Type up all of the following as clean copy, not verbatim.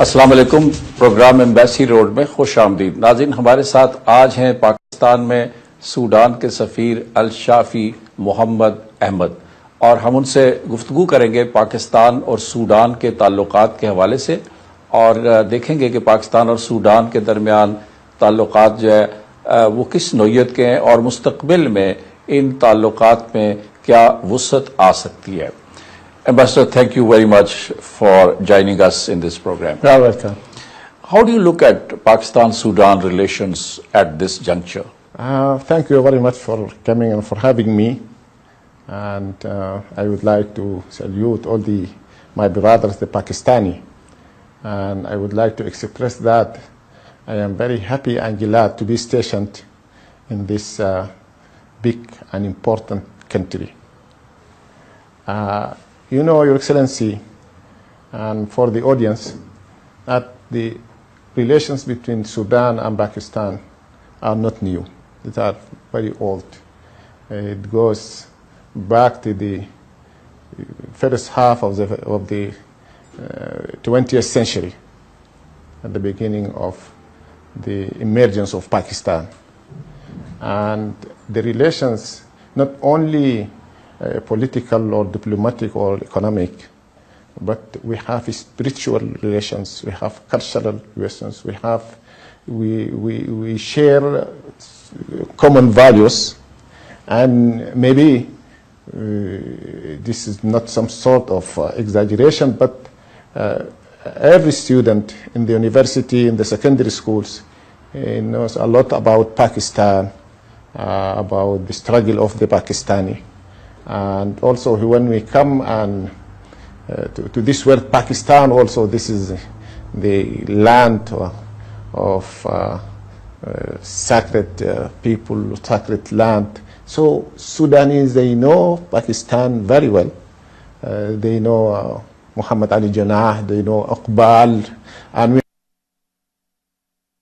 अस्सलाम वालेकुम। Programme embassy road में खुश आमदीद। नाज़रीन, हमारे साथ आज हैं पाकिस्तान में सूडान के सफ़ीर अल शाफी मोहम्मद अहमद, और हम उनसे गुफ्तगू करेंगे पाकिस्तान और सूडान के ताल्लुकात के हवाले से, और देखेंगे कि पाकिस्तान और सूडान के दरमियान ताल्लुकात जो है वो किस नौइयत के हैं और मुस्तकबिल में इन ताल्लुकात में क्या वुसअत आ सकती है। Ambassador, thank you very much for joining us in this program. You're welcome. How do you look at Pakistan-Sudan relations at this juncture? Thank you very much for coming and for having me. And I would like to salute all my brothers, the Pakistani. And I would like to express that I am very happy and glad to be stationed in this big and important country. You know, Your Excellency, and for the audience, that the relations between Sudan and Pakistan are not new. They are very old. It goes back to the first half of the 20th century, at the beginning of the emergence of Pakistan. And the relations, not only political or diplomatic or economic, but we have spiritual relations, we have cultural relations, we share common values, and maybe this is not some sort of exaggeration, but every student in the university, in the secondary schools, knows a lot about Pakistan, about the struggle of the Pakistani. And also when we come and to this word Pakistan, also this is the land of sacred people, sacred land. So Sudanese, they know Pakistan very well. They know Muhammad Ali Jinnah, they know Iqbal, and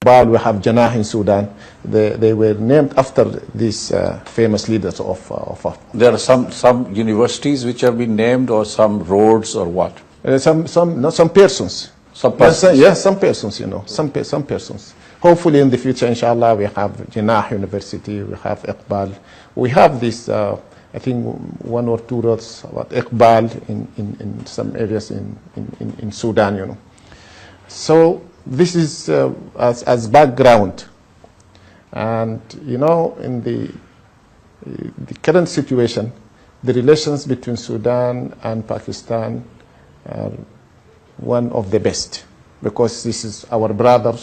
we have Jinnah in Sudan. They were named after these famous leaders of There are some universities which have been named, or some roads, or what? Some persons. Some persons. Yes, some persons, you know, some persons. Hopefully in the future, inshallah, we have Jinnah University, we have Iqbal. We have this, I think, one or two roads about Iqbal in some areas in Sudan, you know. So this is as background. And, you know, in the current situation, the relations between Sudan and Pakistan are one of the best, because this is our brother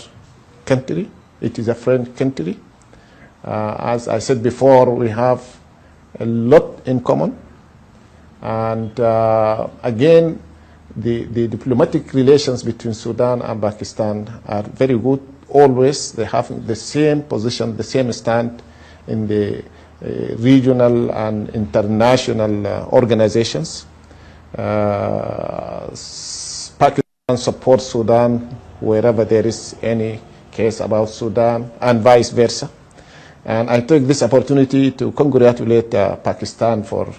country. It is a friend country. As I said before, we have a lot in common. And again, the diplomatic relations between Sudan and Pakistan are very good. Always they have the same position, the same stand in the regional and international organizations. Pakistan supports Sudan wherever there is any case about Sudan, and vice versa. And I take this opportunity to congratulate Pakistan for,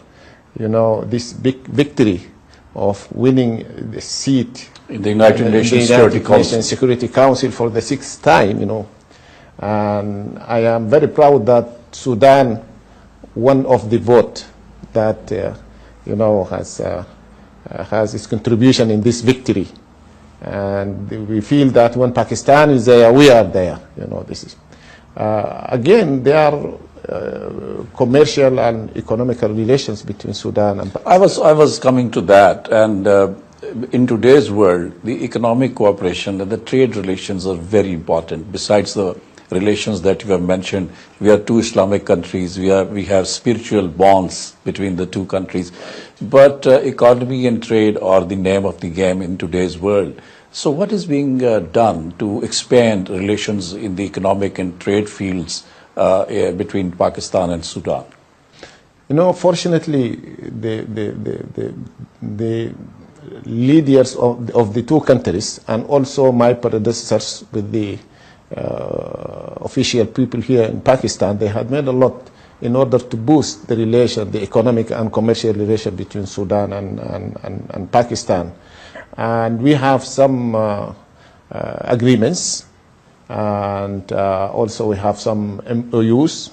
you know, this big victory of winning the seat In the United Nations Security Council for the 6th time, you know. And I am very proud that Sudan won of the vote that, you know, has its contribution in this victory. And we feel that when Pakistan is there, we are there, you know. This is again, there are commercial and economical relations between Sudan and Pakistan. I was coming to that, and in today's world, the economic cooperation and the trade relations are very important. Besides the relations that you have mentioned, we are two Islamic countries. We have spiritual bonds between the two countries. But economy and trade are the name of the game in today's world. So what is being done to expand relations in the economic and trade fields between Pakistan and Sudan? You know, fortunately, the leaders of the two countries, and also my predecessors with the official people here in Pakistan, they had made a lot in order to boost the relation, the economic and commercial relation between Sudan and Pakistan. And we have some agreements, and also we have some MOUs.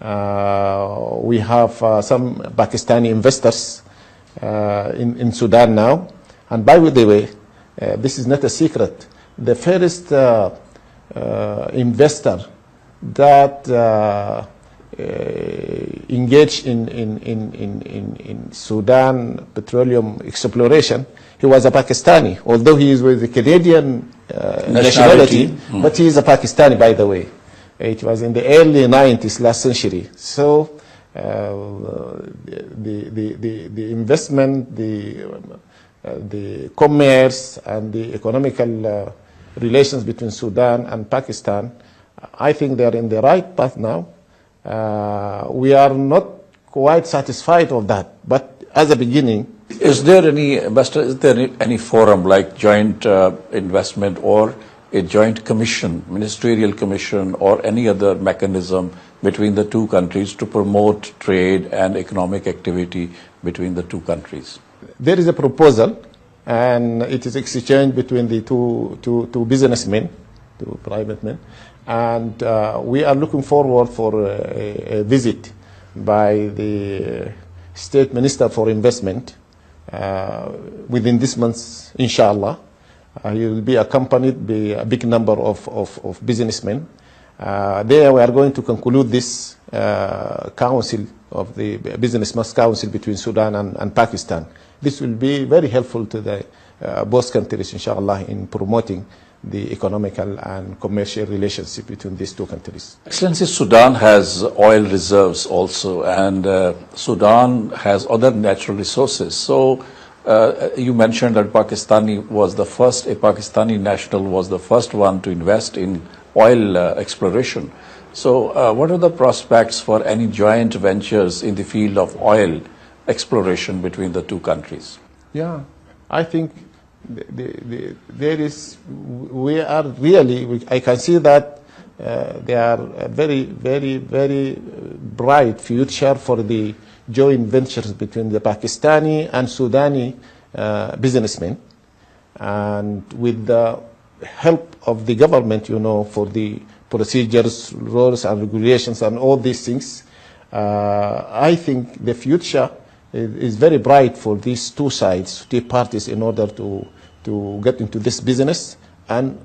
We have some Pakistani investors in Sudan now. And by the way, this is not a secret. The first investor that engaged in Sudan petroleum exploration, he was a Pakistani, although he is with the Canadian nationality, but he is a Pakistani, by the way. It was in the early 90s, last century. So the investment, the commerce, and the economical relations between Sudan and Pakistan, I think they are in the right path now. We are not quite satisfied of that, but as a beginning. Is there any forum like joint investment or a joint commission, ministerial commission, or any other mechanism between the two countries to promote trade and economic activity between the two countries? There is a proposal, and it is exchanged between the two businessmen, two private men, and we are looking forward for a visit by the State Minister for Investment within this month, inshallah. He will be accompanied by a big number of businessmen. There we are going to conclude this council of the Businessmen's Council between Sudan and Pakistan. This will be very helpful to the both countries, inshallah, in promoting the economical and commercial relationship between these two countries. Excellency, Sudan has oil reserves also, and Sudan has other natural resources. So you mentioned that a Pakistani national was the first one to invest in oil exploration. So what are the prospects for any joint ventures in the field of oil exploration between the two countries? Yeah, I think there is, we are really, I can see that there are a very, very, very bright future for the joint ventures between the Pakistani and Sudani businessmen. And with the help of the government, for the procedures, rules and regulations and all these things, I think the future is very bright for these two sides, two parties, in order to get into this business. And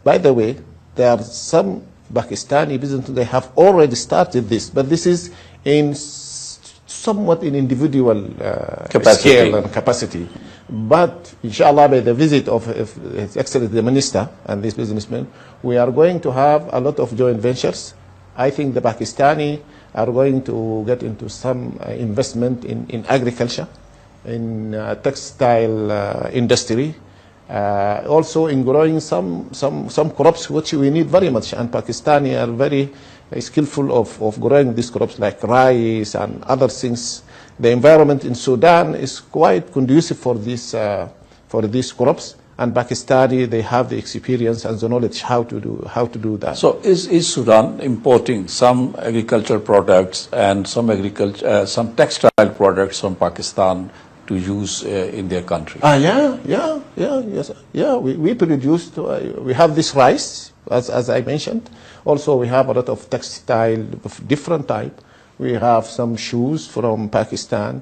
by the way, there are some Pakistani businesses, they have already started this, but this is in somewhat in individual scale and capacity. But inshallah, by the visit of His Excellency the Minister and these businessmen, we are going to have a lot of joint ventures. I think the Pakistani are going to get into some investment in agriculture, in textile industry, also in growing some crops which we need very much, and Pakistani are very skillful of growing these crops like rice and other things. The environment in Sudan is quite conducive for these crops, and Pakistani, they have the experience and the knowledge how to do that. So is Sudan importing some agricultural products and some textile products from Pakistan to use in their country? Yes. We produce, we have this rice, as I mentioned. Also, we have a lot of textile of different type. We have some shoes from Pakistan.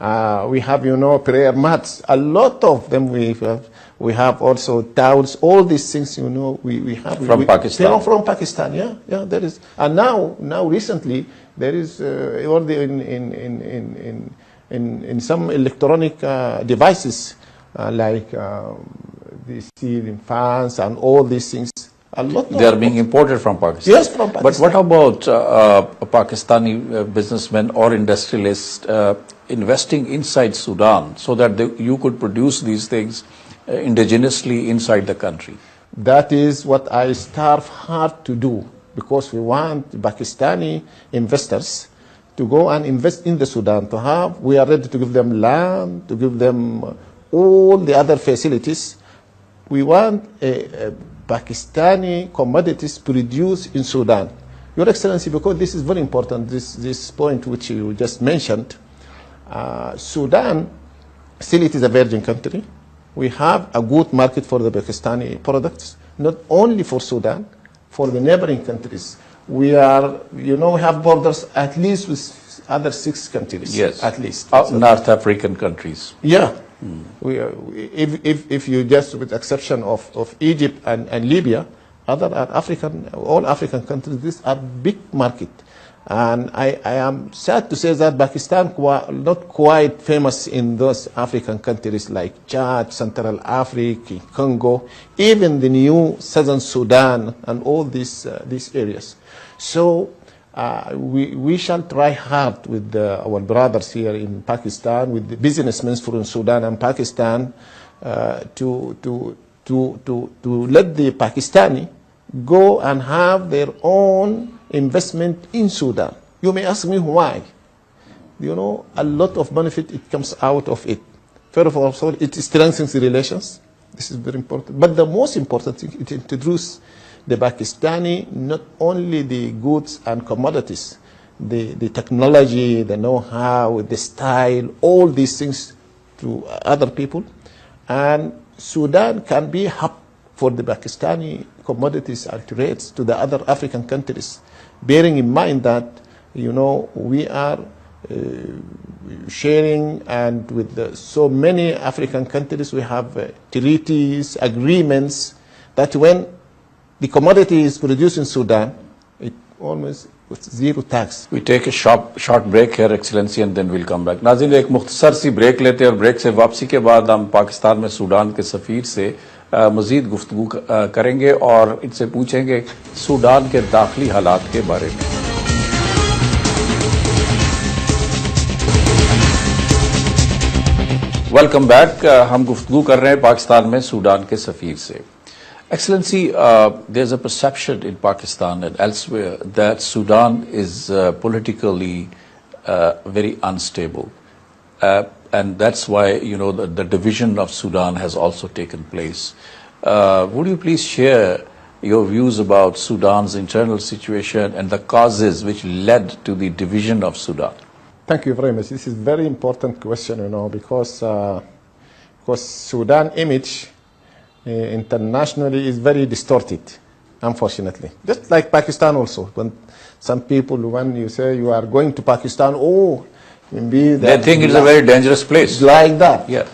We have, prayer mats. A lot of them we have. We have also towels. All these things, we have from Pakistan. From Pakistan, yeah. There is, and now recently there is only in some electronic devices like the ceiling fans and all these things. They are being imported from Pakistan. Yes, from Pakistan. But what about a Pakistani businessman or industrialist investing inside Sudan so that you could produce these things indigenously inside the country? That is what I strive hard to do, because we want Pakistani investors to go and invest in the Sudan. We are ready to give them land, to give them all the other facilities. We want Pakistani commodities produced in Sudan. Your Excellency, because this is very important, this point which you just mentioned, Sudan, still it is a virgin country. We have a good market for the Pakistani products, not only for Sudan, for the neighboring countries. We are, we have borders at least with other 6 countries. Yes. At least. North African countries. Yeah. We are, if you just, with exception of Egypt and Libya, all African countries, these are big market. And I am sad to say that Pakistan not quite famous in those African countries like Chad, Central Africa, Congo, even the new Southern Sudan and all these areas. So we shall try hard with our brothers here in Pakistan, with the businessmen from Sudan and Pakistan, to let the Pakistani go and have their own investment in Sudan. You may ask me why. A lot of benefit it comes out of it. First of all, it strengthens the relations. This is very important. But the most important thing, it introduces the Pakistani, not only the goods and commodities, the technology, the know-how, the style, all these things to other people. And Sudan can be a hub for the Pakistani commodities and trades to the other African countries, bearing in mind that, we are sharing, and with so many African countries, we have treaties, agreements, that when the commodity is produced in Sudan, it almost with zero tax. We take a short break here, Excellency, and then we'll come back. नाज़रीन, एक मुख्तसर सी break लेते हैं और break से वापसी के बाद हम पाकिस्तान में सूडान के सफ़ीर से मज़ीद गुफ्तगू करेंगे और इनसे पूछेंगे सूडान के दाखिली हालात के बारे में। Welcome back. हम गुफ्तगू कर रहे हैं पाकिस्तान में सूडान के सफ़ीर से। Excellency, there's a perception in Pakistan and elsewhere that Sudan is politically very unstable. And that's why, the division of Sudan has also taken place. Would you please share your views about Sudan's internal situation and the causes which led to the division of Sudan? Thank you very much. This is a very important question, because Sudan image internationally is very distorted, unfortunately. Just like Pakistan also. When some people, when you say you are going to Pakistan, maybe they think it's a very dangerous place. Like that. Yeah.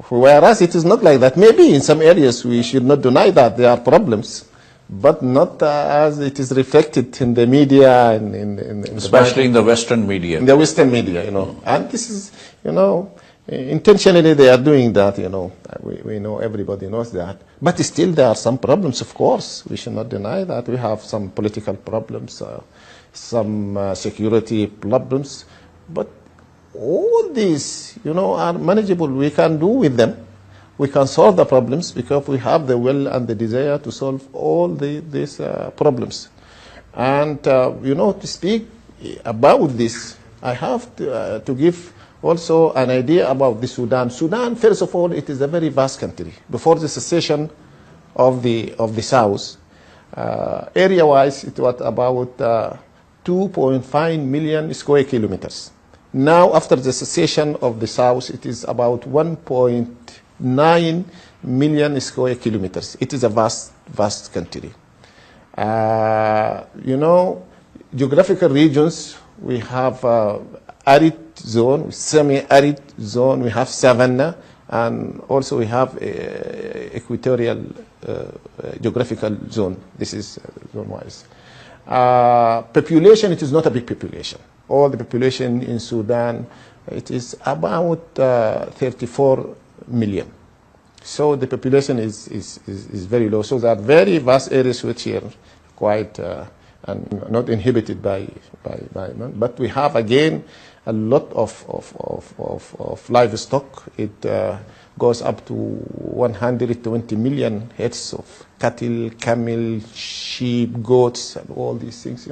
Whereas it is not like that. Maybe in some areas we should not deny that there are problems, but not as it is reflected in the media, especially in the Western media. In the Western media, And this is, intentionally they are doing that, we know, everybody knows that. But still there are some problems, of course. We should not deny that. We have some political problems, some security problems. But all these, are manageable. We can do with them. We can solve the problems because we have the will and the desire to solve all these problems. And, to speak about this, I have to give also an idea about the Sudan. Sudan, first of all, it is a very vast country. Before the secession of the South, area-wise, it was about 2.5 million square kilometers. Now, after the secession of the South, it is about 1.9 million square kilometers. It is a vast country. Geographical regions, we have arid zone, semi-arid zone, we have savanna, and also we have equatorial geographical zone. This is zone-wise. Population, it is not a big population. All the population in Sudan, it is about 34 million. So the population is very low. So there are very vast areas which are quite and not inhabited by man. But we have again a lot of livestock. It goes up to 120 million heads of cattle, camel, sheep, goats, and all these things,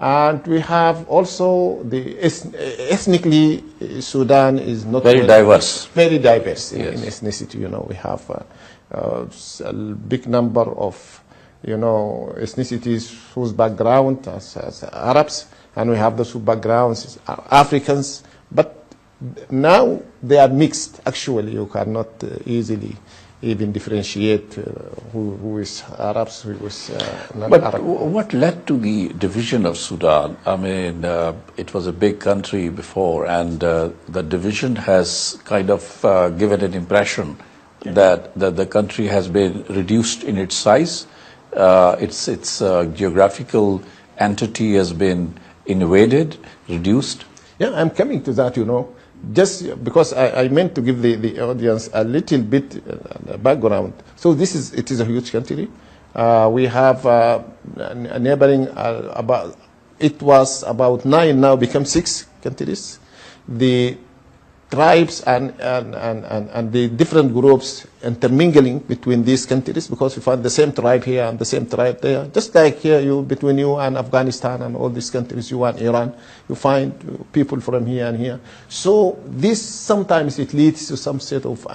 And we have also ethnically, Sudan is not very diverse. Very diverse yes. in ethnicity. We have a big number of ethnicities whose background as Arabs, and we have those who backgrounds as Africans. But Now they are mixed. Actually, you cannot easily even differentiate who is Arabs, who is But non-Arab. what led to the division of Sudan? I mean, it was a big country before, and the division has kind of given an impression that the country has been reduced in its size. Its geographical entity has been invaded, reduced. Yeah, I'm coming to that, just because I meant to give the audience a little bit background. So it is a huge country. We have a neighboring it was about 9, now become 6 countries. The tribes and the different groups intermingling between these countries, because we find the same tribe here and the same tribe there. Just like here, between you and Afghanistan and all these countries, you and Iran, you find people from here and here. So this sometimes it leads to some sort of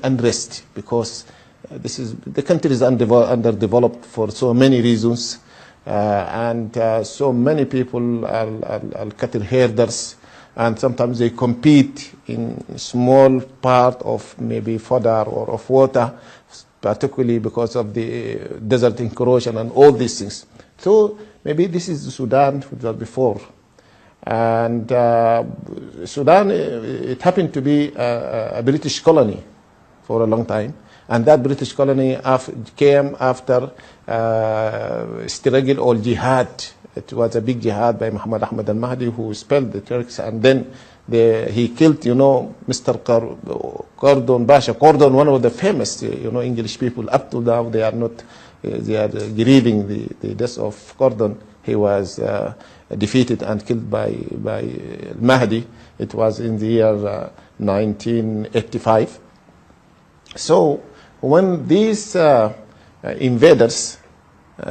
unrest, because the country is underdeveloped for so many reasons, and so many people are cattle herders. And sometimes they compete in small part of maybe fodder or of water, particularly because of the desert encroachment and all these things. So maybe this is Sudan, which was before. And Sudan, it happened to be a British colony for a long time. And that British colony came after struggle or jihad. It was a big jihad by Muhammad Ahmad al-Mahdi, who expelled the Turks, and then he killed, Mr. Cordon Basha. Cordon, one of the famous, English people. Up to now, they are grieving the death of Cordon. He was defeated and killed by al-Mahdi. It was in the year 1985. So when these invaders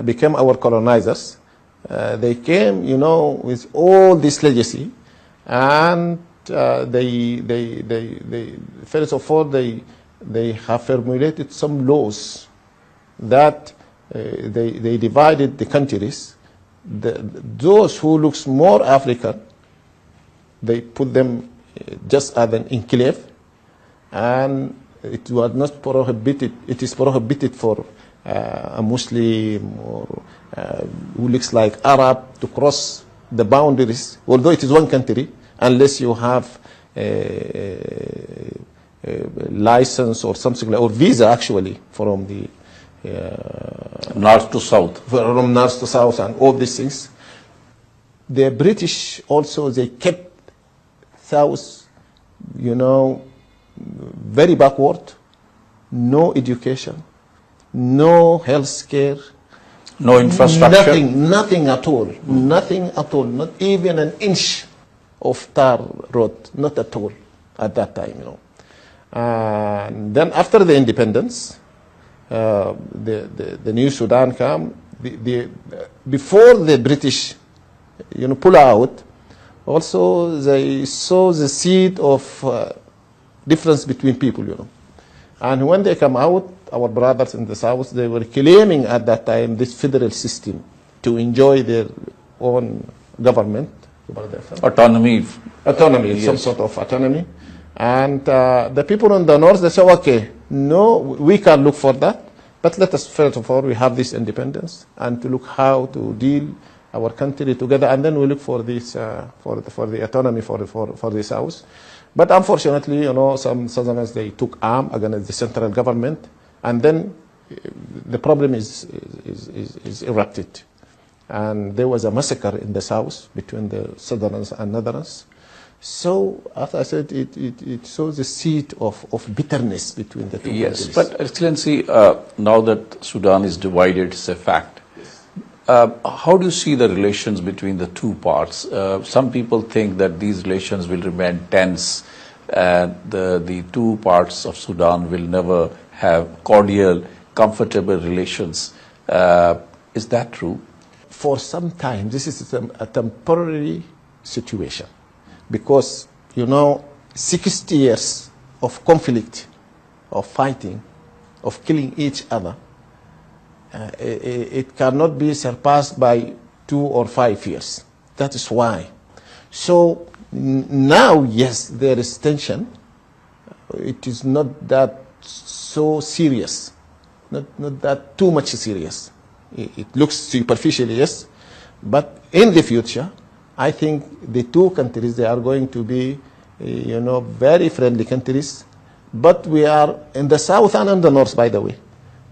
became our colonizers, they came, with all this legacy, and they first of all they have formulated some laws that they divided the countries. Those who looks more African, they put them just as an enclave, and it was not prohibited. It is prohibited for a Muslim or who looks like Arab to cross the boundaries, although it is one country, unless you have a license or something like, or visa actually, from the north to south. From north to south and all these things. The British also, they kept south, very backward, no education, no health care, no infrastructure. Nothing at all. Nothing at all. Not even an inch of tar road. Not at all at that time, And then after the independence, the new Sudan came. Before the British, pull out, also they saw the seed of difference between people, And when they come out, our brothers in the south, they were claiming at that time this federal system to enjoy their own government. Autonomy. Yes. Some sort of autonomy. And the people in the north, they say, okay, no, we can look for that, but let us first of all, we have this independence, and to look how to deal our country together, and then we look for this, for the autonomy for the south. But unfortunately, some Southerners, they took arm against the central government, and then the problem is erupted. And there was a massacre in the south between the Southerners and Northerners. So, as I said, it shows the seed of bitterness between the two countries. Yes, but Excellency, now that Sudan is divided, it's a fact. How do you see the relations between the two parts? Some people think that these relations will remain tense, and the two parts of Sudan will never have cordial, comfortable relations. Is that true? For some time, this is a temporary situation, because 60 years of conflict, of fighting, of killing each other, it cannot be surpassed by 2 or 5 years. That is why. So Now, yes, there is tension. It is not that so serious, not that too much serious. It looks superficially, yes, but in the future, I think the two countries, they are going to be, very friendly countries. But we are in the south and in the north, by the way.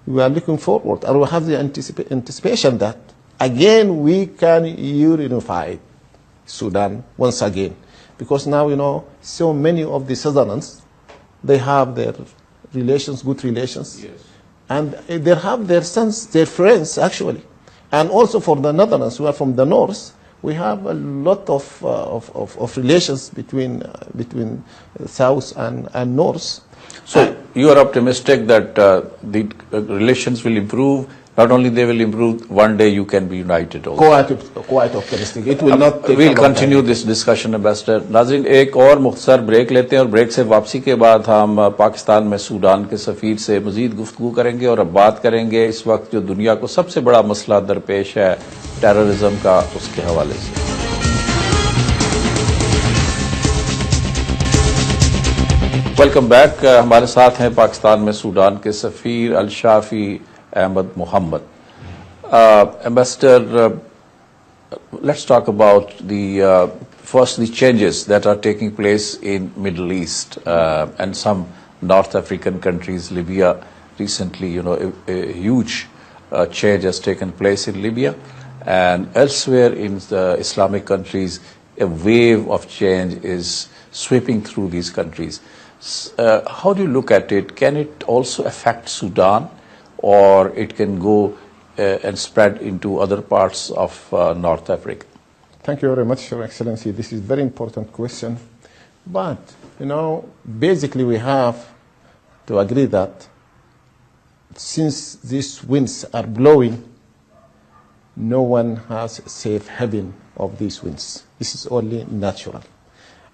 We are looking forward, and we have the anticipation that, again, we can unify Sudan once again. Because now, so many of the Southerners, they have their relations, good relations. Yes. And they have their sons, their friends, actually. And also for the Netherlands, who are from the north, we have a lot of relations between south and north. So you are optimistic that the relations will improve. Not only they will improve, one day you can be united also. Quite optimistic. It will not take We'll continue this discussion, Ambassador. नाज़रीन, एक और मुख्तसर break लेते हैं और break से वापसी के बाद हम पाकिस्तान में सूडान के सफीर से मजीद गुफ्तगू करेंगे और अब बात करेंगे इस वक्त जो दुनिया को सबसे बड़ा मसला दरपेश है टेररिज्म का, उसके हवाले से। Welcome back. हमारे साथ हैं पाकिस्तान में सूडान के सफीर अल Shafi Ahmed Muhammad. Ambassador, let's talk about first the changes that are taking place in Middle East and some North African countries. Libya recently, a huge change has taken place in Libya, and elsewhere in the Islamic countries, a wave of change is sweeping through these countries. How do you look at it? Can it also affect Sudan? Or it can go and spread into other parts of North Africa? Thank you very much, Your Excellency. This is a very important question. But, basically we have to agree that since these winds are blowing, no one has a safe haven of these winds. This is only natural.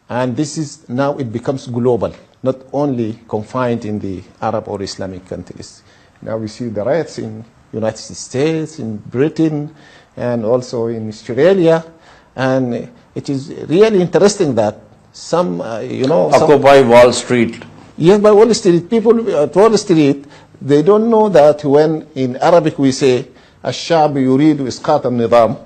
And this is now it becomes global, not only confined in the Arab or Islamic countries. Now we see the riots in United States, in Britain, and also in Australia. And it is really interesting that some, Occupy Wall Street. Yes, by Wall Street, people at Wall Street, they don't know that when in Arabic we say, الشعب يريد إسقاط النظام,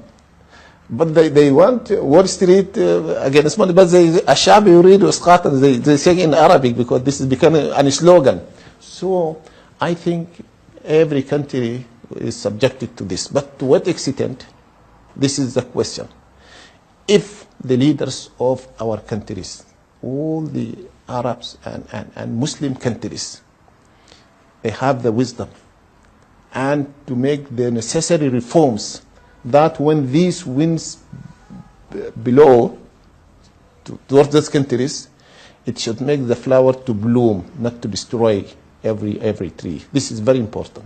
but they want Wall Street against money, but الشعب يريد إسقاط, they say in Arabic because this is becoming a slogan. So I think every country is subjected to this. But to what extent? This is the question. If the leaders of our countries, all the Arabs and Muslim countries, they have the wisdom and to make the necessary reforms that when these winds blow towards those countries, it should make the flower to bloom, not to destroy every tree. This is very important.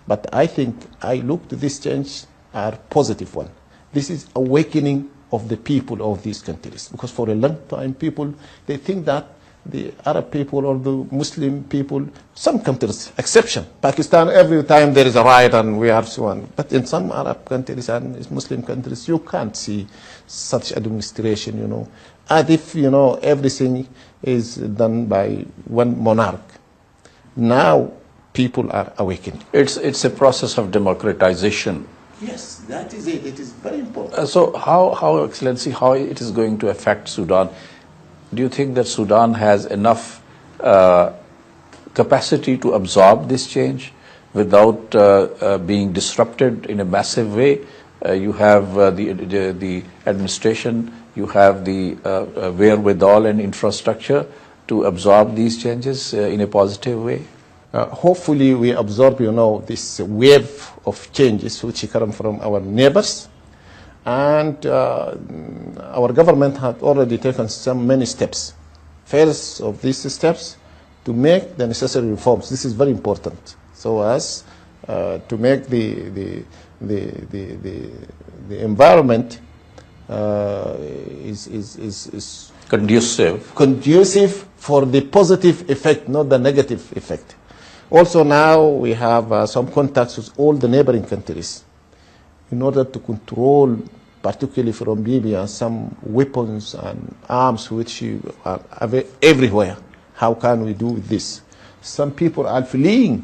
But I think I look to this change are positive one. This is awakening of the people of these countries. Because for a long time people, they think that the Arab people or the Muslim people, some countries, exception. Pakistan, every time there is a riot and we are so on. But in some Arab countries and Muslim countries, you can't see such administration, as if, everything is done by one monarch. Now people are awakening. It's a process of democratization. Yes, that is it. It is very important. So how, Excellency, how it is going to affect Sudan? Do you think that Sudan has enough capacity to absorb this change without being disrupted in a massive way? You have the administration, you have the wherewithal and infrastructure to absorb these changes in a positive way? Hopefully we absorb, this wave of changes which come from our neighbors. And our government had already taken many steps. First of these steps, to make the necessary reforms. This is very important. So as to make the environment is conducive for the positive effect, not the negative effect. Also now we have some contacts with all the neighboring countries in order to control particularly from Libya, some weapons and arms which are everywhere. How can we do this? Some people are fleeing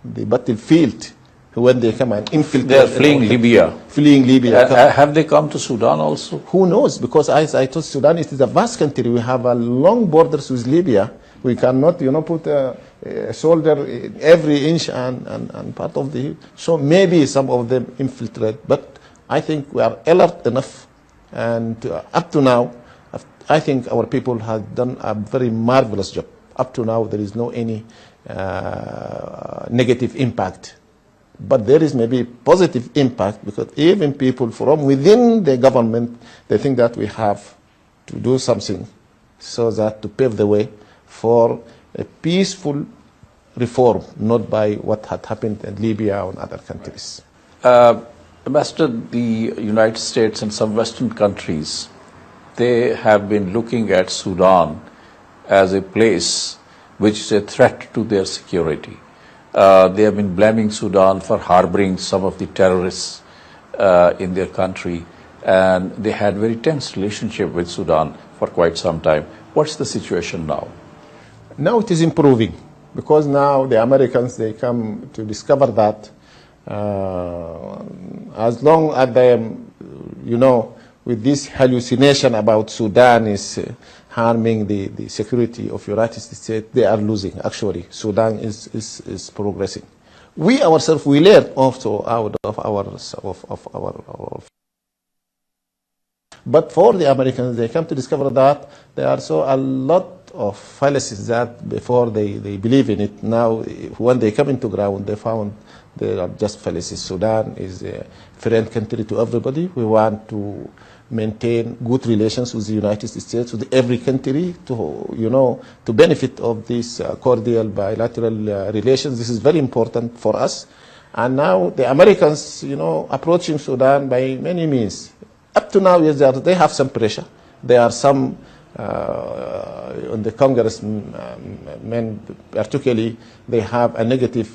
the battlefield when they come and infiltrate. They are fleeing Libya. Fleeing Libya. Have they come to Sudan also? Who knows? Because as I told Sudan, it is a vast country. We have a long borders with Libya. We cannot, put a soldier in every inch and part of the. So maybe some of them infiltrate, but I think we are alert enough, and up to now, I think our people have done a very marvelous job. Up to now, there is no any negative impact. But there is maybe positive impact, because even people from within the government, they think that we have to do something so that to pave the way for a peaceful reform, not by what had happened in Libya or in other countries. Ambassador, the United States and some Western countries, they have been looking at Sudan as a place which is a threat to their security. They have been blaming Sudan for harboring some of the terrorists in their country, and they had very tense relationship with Sudan for quite some time. What's the situation now? Now it is improving, because now the Americans, they come to discover that as long as they, with this hallucination about Sudan is harming the security of United States, they are losing. Actually, Sudan is progressing. We ourselves, we learn also out of our. But for the Americans, they come to discover that there are so a lot of fallacies that before they believe in it. Now, when they come into ground, they found they are just fallacies. Sudan is a friend country to everybody. We want to maintain good relations with the United States, with every country, to benefit of these cordial bilateral relations. This is very important for us. And now the Americans, approaching Sudan by many means. Up to now, yes, they have some pressure. There are some on the congressmen, particularly, they have a negative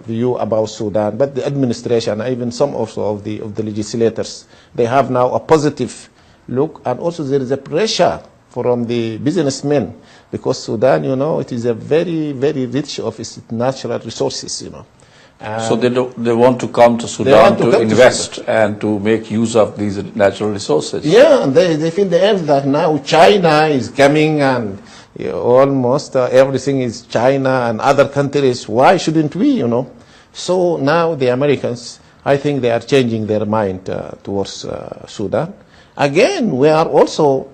view about Sudan. But the administration, even some also of the legislators, they have now a positive look. And also there is a pressure from the businessmen, because Sudan, it is a very, very rich of its natural resources, So they want to come to Sudan to invest and to make use of these natural resources. Yeah, and they feel the end that now China is coming and almost everything is China and other countries. Why shouldn't we, So now the Americans, I think they are changing their mind towards Sudan. Again, we are also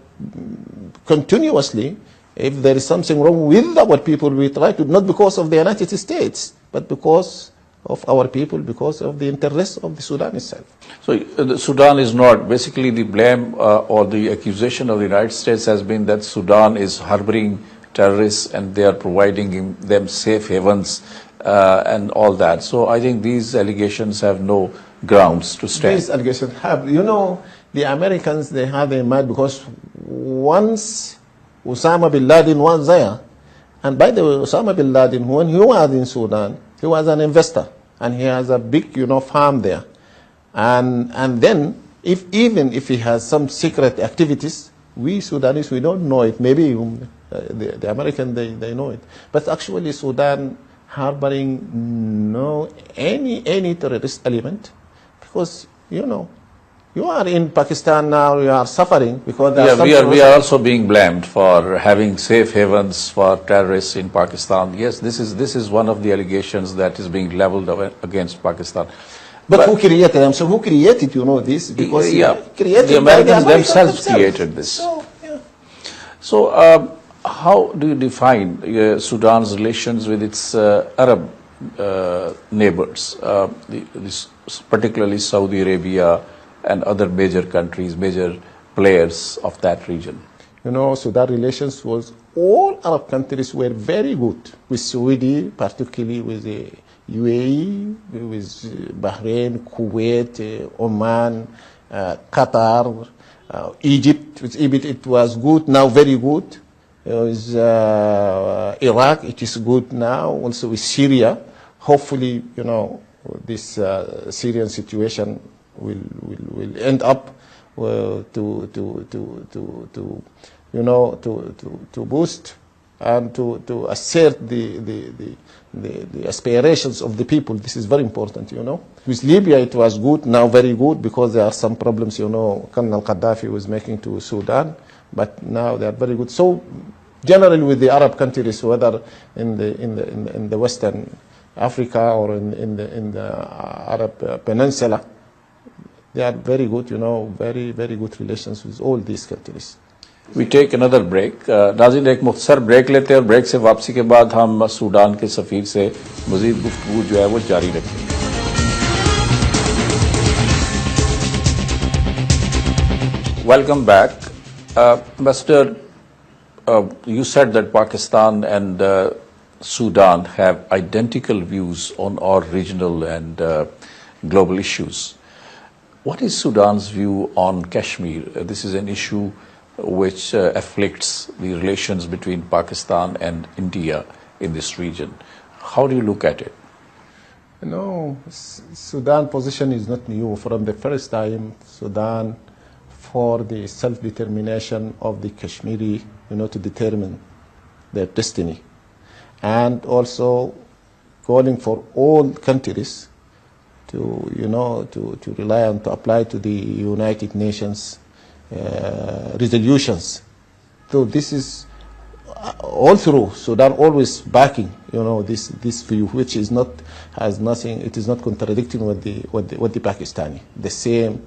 continuously, if there is something wrong with our people, we try to, not because of the United States, but because of our people, because of the interests of the Sudan itself. So Sudan is not, basically the blame or the accusation of the United States has been that Sudan is harboring terrorists and they are providing them safe havens and all that. So I think these allegations have no grounds to stand. These allegations have, the Americans, they have a mind, because once Osama bin Laden was there, and by the way, Osama bin Laden, when he was in Sudan, he was an investor, and he has a big, farm there. And then, even if he has some secret activities, we Sudanese, we don't know it. Maybe the Americans, they know it. But actually, Sudan harboring any terrorist element, because, you are in Pakistan now, you are suffering because we are also being blamed for having safe havens for terrorists in Pakistan. Yes, this is one of the allegations that is being leveled against Pakistan. But who created them? So who created, this? Because the Americans themselves created this. So how do you define Sudan's relations with its Arab neighbors, particularly Saudi Arabia and other major countries, major players of that region? Sudan relations was, all Arab countries were very good with Saudi, particularly with the UAE, with Bahrain, Kuwait, Oman, Qatar, Egypt. With Egypt it was good, now very good. With Iraq it is good now, also with Syria. Hopefully, this Syrian situation will end up to boost and to assert the aspirations of the people. This is very important, With Libya, it was good, now very good, because there are some problems, Colonel Gaddafi was making to Sudan, but now they are very good. So generally with the Arab countries, whether in the Western Africa or in the Arab Peninsula, they are very good, very, very good relations with all these countries. We take another break. नाज़रीन एक मुख्तसर break लेते हैं और break से वापसी के बाद हम सूडान के सफीर से मज़ीद गुफ्तगू जो है वो जारी रखेंगे. Welcome back. Ambassador, you said that Pakistan and Sudan have identical views on all regional and global issues. What is Sudan's view on Kashmir? This is an issue which afflicts the relations between Pakistan and India in this region. How do you look at it? Sudan position is not new. From the first time, Sudan for the self-determination of the Kashmiri, to determine their destiny. And also calling for all countries to rely on, to apply to the United Nations resolutions. So this is all through Sudan always backing, this view, which is has nothing. It is not contradicting with the Pakistani, the same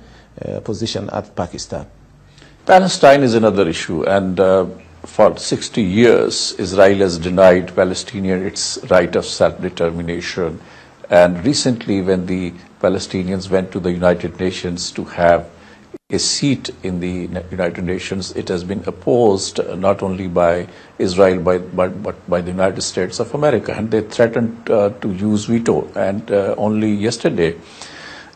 position as Pakistan. Palestine is another issue, and for 60 years, Israel has denied Palestinians its right of self-determination. And recently, when the Palestinians went to the United Nations to have a seat in the United Nations, it has been opposed not only by Israel but by the United States of America, and they threatened to use veto. And only yesterday,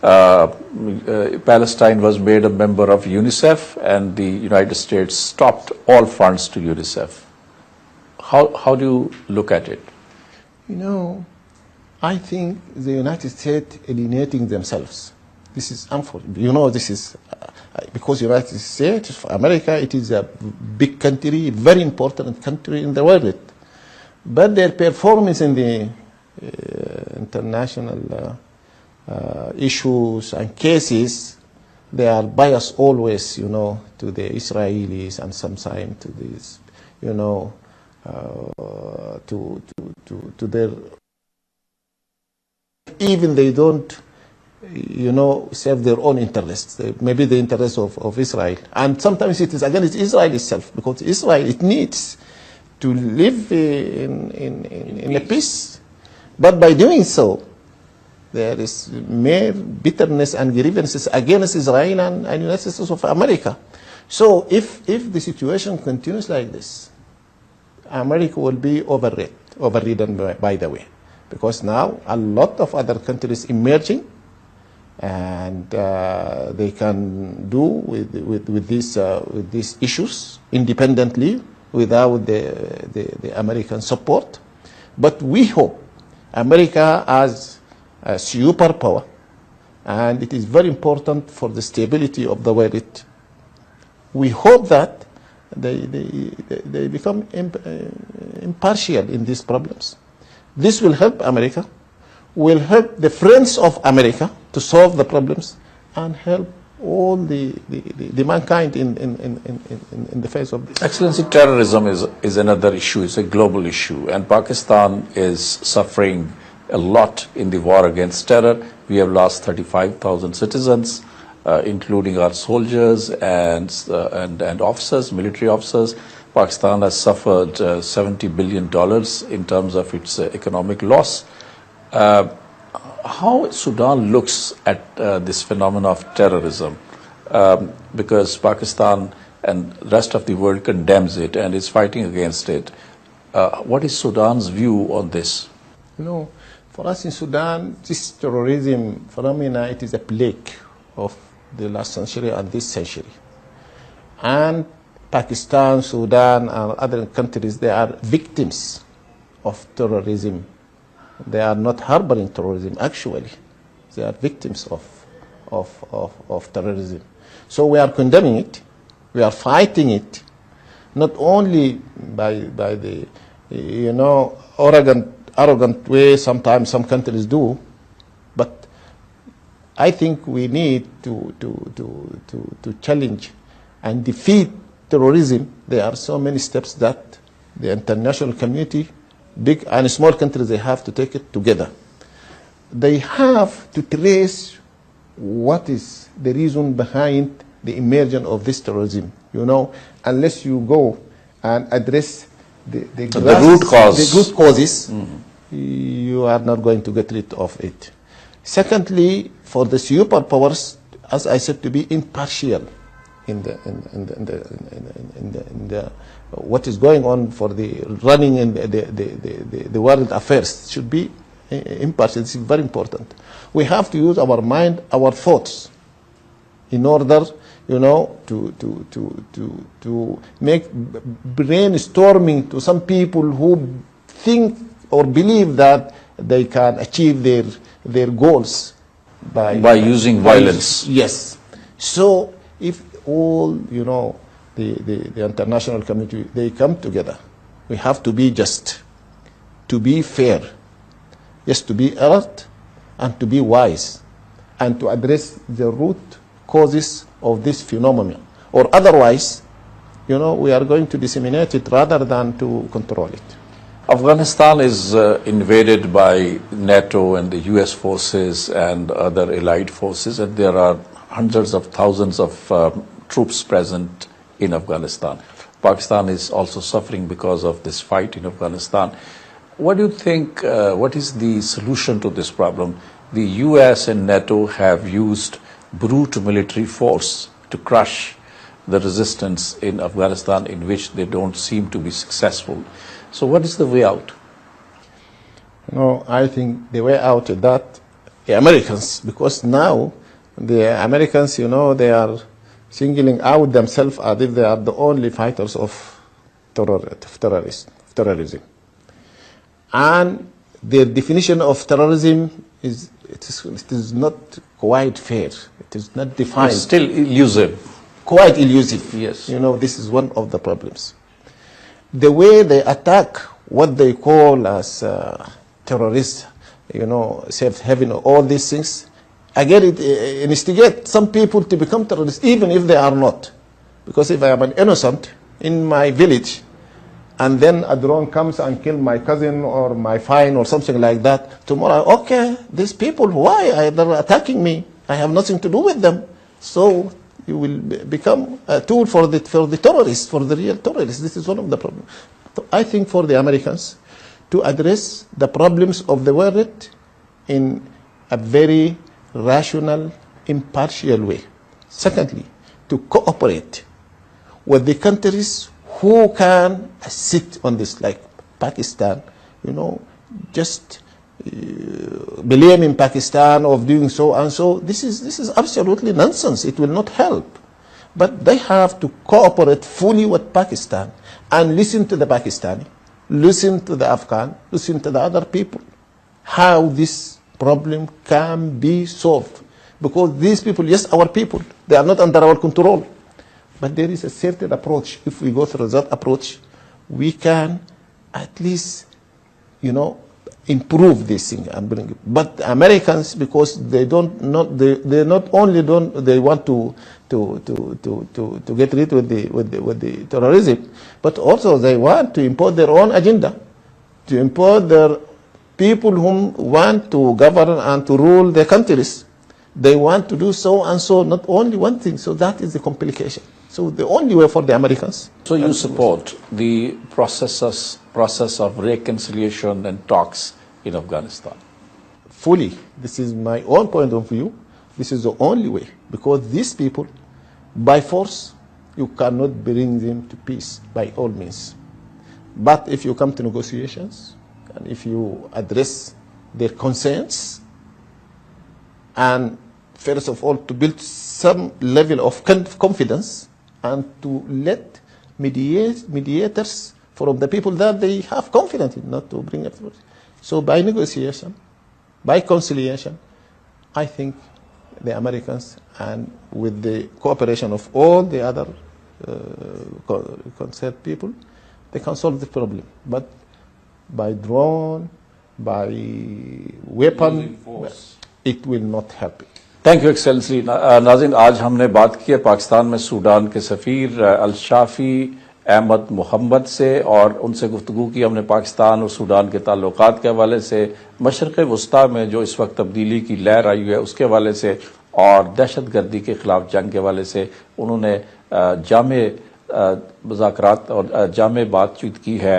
Palestine was made a member of UNICEF, and the United States stopped all funds to UNICEF. How do you look at it? I think the United States alienating themselves. This is unfortunate. This is because United States, for America, it is a big country, very important country in the world. But their performance in the international issues and cases, they are biased always, to the Israelis and sometimes to this, to their. Even they don't, serve their own interests. Maybe the interests of Israel. And sometimes it is against Israel itself, because Israel, it needs to live in a peace. But by doing so, there is mere bitterness and grievances against Israel and United States of America. So if the situation continues like this, America will be overridden by the way. Because now a lot of other countries emerging, and they can do with these issues independently without the American support. But we hope America as a superpower, and it is very important for the stability of the world. We hope that they become impartial in these problems. This will help America, will help the friends of America to solve the problems, and help all the mankind in the face of this. Excellency, terrorism is another issue. It's a global issue, and Pakistan is suffering a lot in the war against terror. We have lost 35,000 citizens, including our soldiers and officers, military officers. Pakistan has suffered $70 billion in terms of its economic loss. How Sudan looks at this phenomenon of terrorism, because Pakistan and the rest of the world condemns it and is fighting against it. What is Sudan's view on this? For us in Sudan, this terrorism phenomena, it is a plague of the last century and this century. And Pakistan, Sudan, and other countries, they are victims of terrorism. They are not harboring terrorism, actually. They are victims of of terrorism. So we are condemning it, we are fighting it, not only by the arrogant way sometimes some countries do, but I think we need to challenge and defeat terrorism. There are so many steps that the international community, big and small countries, they have to take it together. They have to trace what is the reason behind the emergence of this terrorism. Unless you go and address the root causes, you are not going to get rid of it. Secondly, for the superpowers, as I said, to be impartial in the what is going on for the running in the world affairs should be impartial. This is very important. We have to use our mind, our thoughts, in order, to make brainstorming to some people who think or believe that they can achieve their goals by using violence. Yes. So if all, the international community, they come together, we have to be just, to be fair, yes, to be alert, and to be wise, and to address the root causes of this phenomenon. Or otherwise, we are going to disseminate it rather than to control it. Afghanistan is invaded by NATO and the US forces and other allied forces, and there are hundreds of thousands of troops present in Afghanistan. Pakistan is also suffering because of this fight in Afghanistan. What do you think, what is the solution to this problem? The US and NATO have used brute military force to crush the resistance in Afghanistan, in which they don't seem to be successful. So what is the way out? I think the way out is that the Americans, because now the Americans, they are singling out themselves as if they are the only fighters of terrorism. And their definition of terrorism it is not quite fair. It is not defined. It's still elusive. Quite elusive. Yes. This is one of the problems. The way they attack what they call as terrorists, safe haven, all these things, again, it instigates some people to become terrorists, even if they are not. Because if I am an innocent in my village, and then a drone comes and kills my cousin or my fine or something like that, tomorrow, okay, these people, why? They're attacking me. I have nothing to do with them. So you will become a tool for the terrorists, for the real terrorists. This is one of the problems. So I think for the Americans to address the problems of the world in a very rational, impartial way. Secondly, to cooperate with the countries who can sit on this, like Pakistan, just blaming Pakistan of doing so and so. This is absolutely nonsense. It will not help. But they have to cooperate fully with Pakistan and listen to the Pakistani, listen to the Afghan, listen to the other people, how this problem can be solved. Because these people, yes, our people, they are not under our control. But there is a certain approach. If we go through that approach, we can at least, improve this thing and bring it. But Americans, because they not only they want to get rid with the terrorism, but also they want to impose their own agenda, to impose their people whom want to govern and to rule their countries. They want to do so and so, not only one thing. So that is the complication. So the only way for the Americans. So you support the process of reconciliation and talks in Afghanistan? Fully. This is my own point of view. This is the only way. Because these people, by force, you cannot bring them to peace by all means. But if you come to negotiations, and if you address their concerns, and first of all, to build some level of confidence, and to let mediators from the people that they have confidence in, not to bring everybody. So by negotiation, by conciliation, I think the Americans, and with the cooperation of all the other concerned people, they can solve the problem. But by drone, by weapon, it will not help it. Thank you excellency. नाज़रीन, आज हमने बात की है पाकिस्तान में Sudan के सफ़ीर अल-शाफी अहमद मोहम्मद से, और उनसे गुफ्तगू की हमने पाकिस्तान और सूडान के ताल्लुकात के हवाले से, मशरक़ वस्ता में जो इस वक्त तब्दीली की लहर आई है उसके हवाले से, और दहशत गर्दी के खिलाफ जंग के हवाले से उन्होंने जामे मुज़ाकरात और जामे बातचीत की है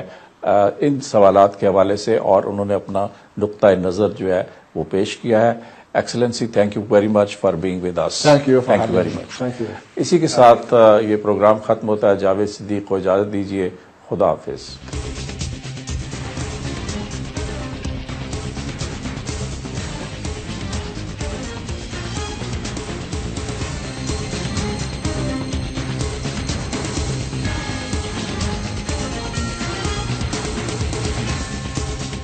इन सवालात के हवाले से, और उन्होंने अपना नुक्ता नज़र जो है वो पेश किया है। Excellency, thank you very much for being with us. Thank you very much. Thank you. इसी के साथ ये प्रोग्राम खत्म होता है। जावेद सिद्दीक को इजाजत दीजिए। खुदा हाफिज।